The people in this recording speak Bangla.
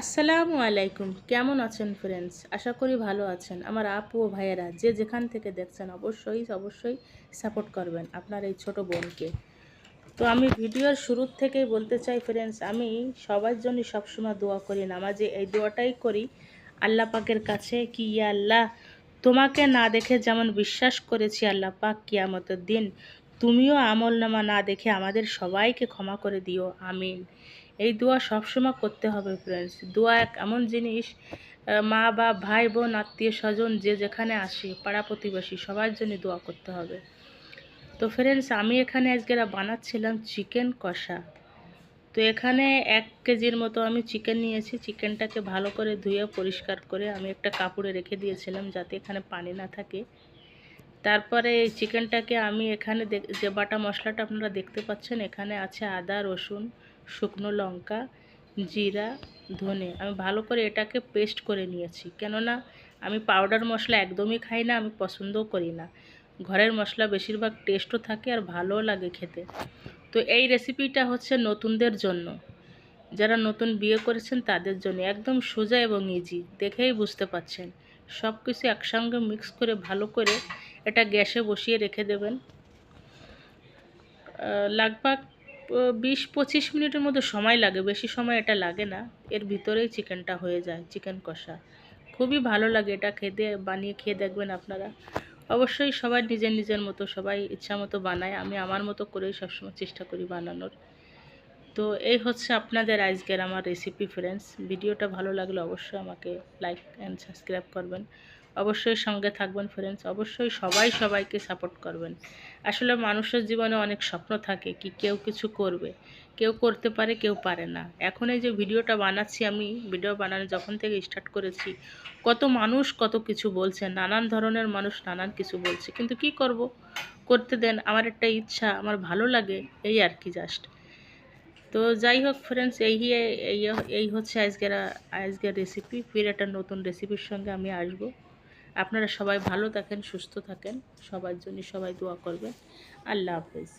আসসালামু আলাইকুম, কেমন আছেন ফ্রেন্ডস? আশা করি ভালো আছেন। আমার আপু ও ভাইয়েরা যে যেখান থেকে দেখছেন অবশ্যই সাপোর্ট করবেন আপনার এই ছোট বোনকে। তো আমি ভিডিওর শুরুর থেকেই বলতে চাই ফ্রেন্ডস, আমি সবার জন্য সবসময় দোয়া করি, নামাজে এই দোয়াটাই করি আল্লাহ পাকের কাছে কি ইয়া আল্লাহ, তোমাকে না দেখে যেমন বিশ্বাস করেছি আল্লাহ পাক, কিয়ামতের দিন তুমিও আমলনামা না দেখে আমাদের সবাইকে ক্ষমা করে দিও, আমিন। এই দোয়া সবসময় করতে হবে ফ্রেন্ডস। দোয়া এক এমন জিনিস, মা বা ভাই বোন আত্মীয় স্বজন যে যেখানে আসে, পাড়া প্রতিবেশী সবার জন্য দোয়া করতে হবে। তো ফ্রেন্ডস, আমি এখানে আজকে বানাচ্ছিলাম চিকেন কষা। তো এখানে 1 কেজির মতো আমি চিকেন নিয়েছি। চিকেনটাকে ভালো করে ধুয়ে পরিষ্কার করে আমি একটা কাপড়ে রেখে দিয়েছিলাম যাতে এখানে পানি না থাকে। তারপরে এই চিকেনটাকে আমি এখানে যে বাটা মশলাটা আপনারা দেখতে পাচ্ছেন, এখানে আছে আদা, রসুন, শুকনো লঙ্কা, জিরা, ধনে। আমি ভালো করে এটাকে পেস্ট করে নিয়েছি, কেননা আমি পাউডার মশলা একদমই খাই না, আমি পছন্দও করি না। ঘরের মশলা বেশিরভাগ টেস্টও থাকে আর ভালোও লাগে খেতে। তো এই রেসিপিটা হচ্ছে নতুনদের জন্য, যারা নতুন বিয়ে করেছেন তাদের জন্য একদম সোজা এবং ইজি, দেখেই বুঝতে পাচ্ছেন। সব কিছু একসঙ্গে মিক্স করে ভালো করে এটা গ্যাসে বসিয়ে রেখে দেবেন। লাগভাগ 20-25 মিনিটের মধ্যে সময় লাগে, বেশি সময় এটা লাগে না। এর ভিতরেই চিকেনটা হয়ে যায়, চিকেন কষা। খুবই ভালো লাগে এটা খেতে, বানিয়ে খেয়ে দেখবেন আপনারা। অবশ্যই সবাই নিজের নিজের মতো সবাই ইচ্ছা মতো বানায়, আমি আমার মতো করেই সবসময় চেষ্টা করি বানানোর। তো এই হচ্ছে আপনাদের আজকের আমার রেসিপি ফ্রেন্ডস। ভিডিওটা ভালো লাগলে অবশ্যই আমাকে লাইক অ্যান্ড সাবস্ক্রাইব করবেন। অবশ্যই সঙ্গে থাকবেন ফ্রেন্ডস। অবশ্যই সবাইকে সাপোর্ট করবেন। আসলে মানুষের জীবনে অনেক স্বপ্ন থাকে কি কেউ কিছু করবে, কেউ করতে পারে কেউ পারে না। এখন এই যে ভিডিওটা বানাচ্ছি, আমি ভিডিও বানানো যখন থেকে স্টার্ট করেছি, কত মানুষ কত কিছু বলছে, নানান ধরনের মানুষ নানান কিছু বলছে, কিন্তু কি করব, করতে দেন। আমার একটা ইচ্ছা, আমার ভালো লাগে, এই আর কি জাস্ট। তো যাই হোক ফ্রেন্ডস, এই হচ্ছে আজকের রেসিপি। ফির একটা নতুন রেসিপির সঙ্গে আমি আসব। আপনারা সবাই ভালো থাকেন, সুস্থ থাকেন, সবার জন্য সবাই দোয়া করবেন। আল্লাহ হাফেজ।